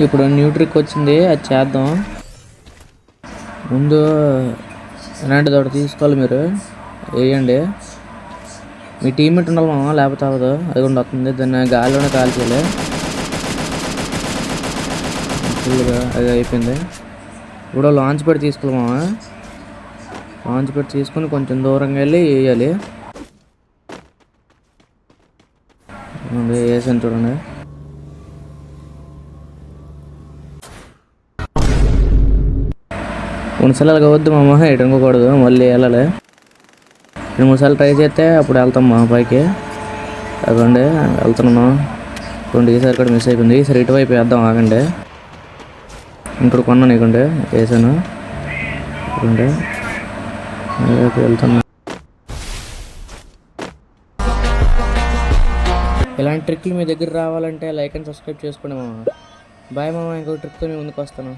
ఇప్పుడు new trick వచ్చింది, అది చేద్దాం. ముందు ఇలాంటిది ఒకటి తీసుకోవాలి, మీరు వేయండి. మీ టీమ్మేట్ ఉండాలి మామ, లేకపోతే అవ్వదు. అది కూడా వస్తుంది, దాన్ని గాలిలోనే కాల్చేయాలి. ఫుల్గా అది అయిపోయింది. ఇప్పుడు లాంచ్ పెట్టి తీసుకోవాలి మామ. లాంచ్ పెట్టి తీసుకొని కొంచెం దూరంగా వెళ్ళి వేయాలి. వేసాను చూడండి. కొన్నిసార్లు అలాగ వద్దు మామ, ఇటు అనుకోకూడదు, మళ్ళీ వెళ్ళాలి. 2-3 సార్లు ట్రై చేస్తే అప్పుడు వెళ్తాం మా పైకి. అదండి వెళ్తున్నాను. ఈసారి కూడా మిస్ అయిపోయింది. ఈసారి ఇటువైపు వేద్దాం, ఆగండి. ఇంకోటి కొన్నాను, ఇకండి వేసాను. ఇకండి వెళ్తున్నా. ఇలాంటి ట్రిక్లు మీ దగ్గర రావాలంటే లైక్ అండ్ సబ్స్క్రైబ్ చేసుకోండి మామ. బాయ్ మామ, ఇంకొక ట్రిక్తో మీ ముందుకు వస్తాను.